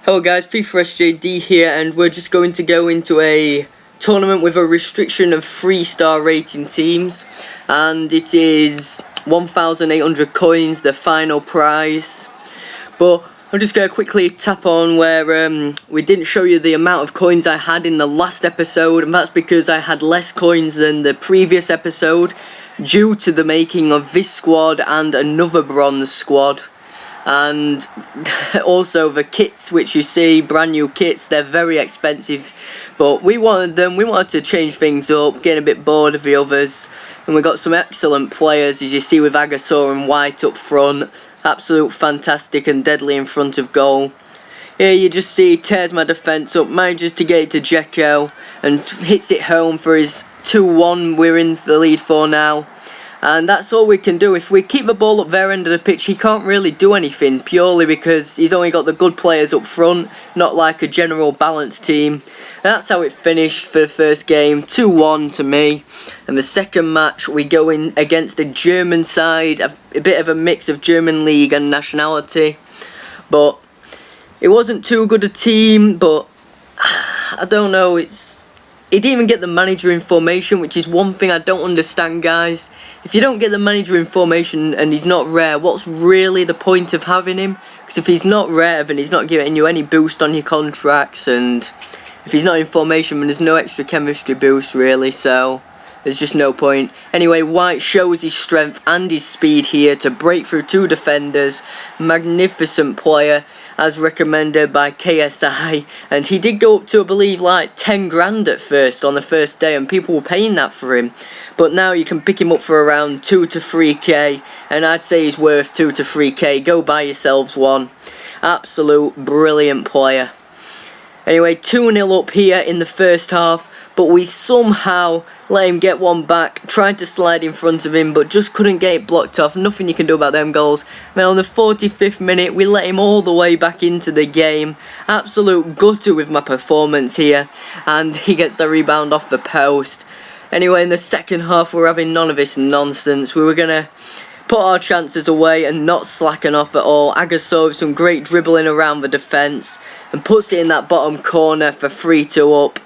Hello guys, FIFA here, and we're just going to go into a tournament with a restriction of 3-star rating teams, and it is 1,800 coins, the final prize. But I'm just going to quickly tap on where we didn't show you the amount of coins I had in the last episode, and that's because I had less coins than the previous episode due to the making of this squad and another bronze squad. And also the kits which you see, brand new kits, they're very expensive, but we wanted to change things up, getting a bit bored of the others, and we got some excellent players, as you see, with Agasaur and White up front, absolute fantastic and deadly in front of goal. Here you just see, tears my defence up, manages to get it to Dzeko and hits it home for his 2-1 we're in the lead for now. And that's all we can do. If we keep the ball up their end of the pitch, he can't really do anything, purely because he's only got the good players up front, not like a general balanced team. And that's how it finished for the first game, 2-1 to me. And the second match, we go in against a German side, a bit of a mix of German league and nationality. But it wasn't too good a team, but I don't know, he didn't even get the manager in formation, which is one thing I don't understand, guys. If you don't get the manager in formation and he's not rare, what's really the point of having him? Because if he's not rare, then he's not giving you any boost on your contracts, and if he's not in formation, then there's no extra chemistry boost, really, so there's just no point. Anyway, White shows his strength and his speed here to break through two defenders. Magnificent player, as recommended by KSI, and he did go up to, I believe, like 10 grand at first on the first day, and people were paying that for him. But now you can pick him up for around 2 to 3k, and I'd say he's worth 2 to 3k. Go buy yourselves one. Absolute brilliant player. Anyway, 2-0 up here in the first half, but we somehow let him get one back, tried to slide in front of him, but just couldn't get it blocked off. Nothing you can do about them goals. Then on the 45th minute, we let him all the way back into the game. Absolute gutter with my performance here, and he gets the rebound off the post. Anyway, in the second half, we're having none of this nonsense. We were going to put our chances away and not slacken off at all. Agasaur with some great dribbling around the defence and puts it in that bottom corner for 3-2 up.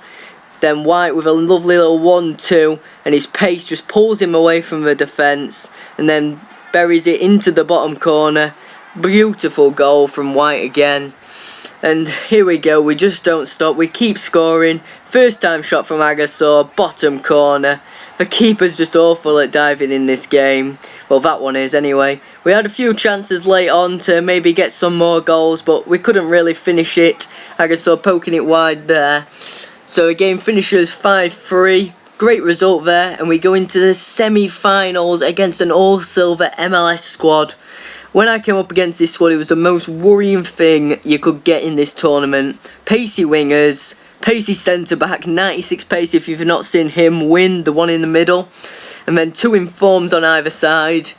Then White with a lovely little 1-2, and his pace just pulls him away from the defence and then buries it into the bottom corner. Beautiful goal from White again. And here we go, we just don't stop, we keep scoring. First time shot from Agasaur, bottom corner. The keeper's just awful at diving in this game. Well, that one is anyway. We had a few chances late on to maybe get some more goals, but we couldn't really finish it. Agasaur poking it wide there. So the game finishes 5-3. Great result there, and we go into the semi-finals against an all-silver MLS squad. When I came up against this squad, it was the most worrying thing you could get in this tournament. Pacey wingers, pacey centre-back, 96 pace if you've not seen him win, the one in the middle. And then two informs on either side.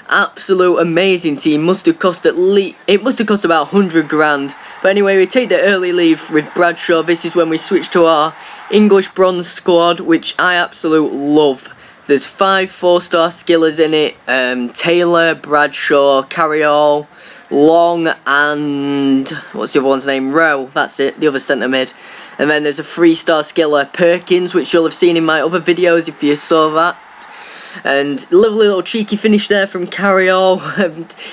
Absolute amazing team. Must have cost about 100 grand. But anyway, we take the early lead with Bradshaw. This is when we switch to our English bronze squad, which I absolutely love. There's 5 4-star skillers in it. Taylor, Bradshaw, Carriol, Long, and what's the other one's name? Rowe. That's it, the other centre mid. And then there's a 3-star skiller, Perkins, which you'll have seen in my other videos if you saw that. And lovely little cheeky finish there from Carriol.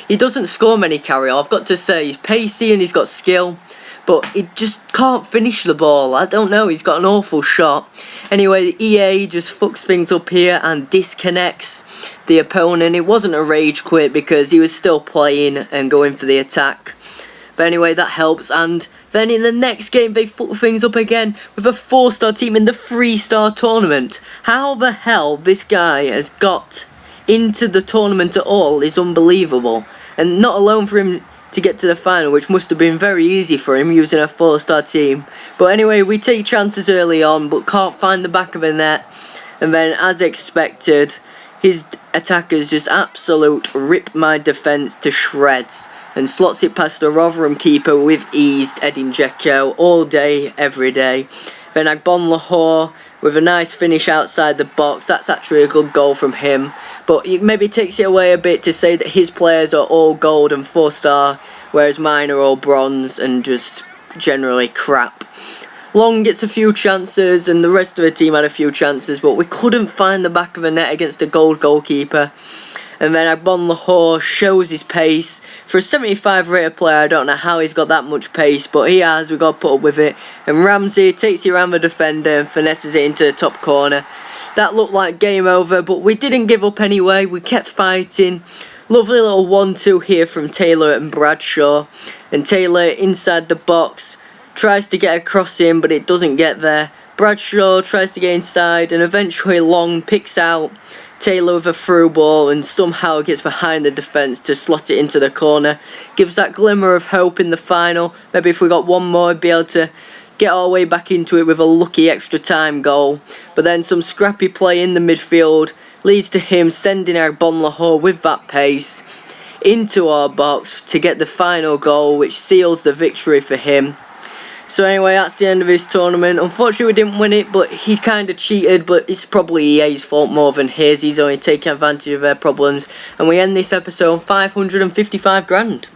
He doesn't score many, Carriol, I've got to say. He's pacey and he's got skill, but he just can't finish the ball. I don't know, he's got an awful shot. Anyway, the EA just fucks things up here and disconnects the opponent. It wasn't a rage quit because he was still playing and going for the attack. But anyway, that helps. And then in the next game, they fuck things up again with a 4-star team in the 3-star tournament. How the hell this guy has got into the tournament at all is unbelievable. And not alone for him to get to the final, which must have been very easy for him using a 4-star team. But anyway, we take chances early on, but can't find the back of the net. And then, as expected, his attackers just absolute rip my defence to shreds. And slots it past the Rotherham keeper with ease, Edin Dzeko, all day, every day. Then Agbon Lahore with a nice finish outside the box. That's actually a good goal from him. But it maybe takes it away a bit to say that his players are all gold and 4-star, whereas mine are all bronze and just generally crap. Long gets a few chances and the rest of the team had a few chances, but we couldn't find the back of the net against a goalkeeper. And then Agbonlahor shows his pace. For a 75 rated player, I don't know how he's got that much pace, but he has. We've got to put up with it. And Ramsey takes it around the defender and finesses it into the top corner. That looked like game over, but we didn't give up anyway. We kept fighting. Lovely little 1-2 here from Taylor and Bradshaw. And Taylor inside the box tries to get across him, but it doesn't get there. Bradshaw tries to get inside, and eventually Long picks out Taylor with a through ball and somehow gets behind the defence to slot it into the corner. Gives that glimmer of hope in the final. Maybe if we got one more, we'd be able to get our way back into it with a lucky extra time goal. But then some scrappy play in the midfield leads to him sending Agbonlahor with that pace into our box to get the final goal, which seals the victory for him. So anyway, that's the end of his tournament. Unfortunately, we didn't win it, but he kind of cheated, but it's probably EA's fault more than his. He's only taking advantage of their problems. And we end this episode on 555 grand.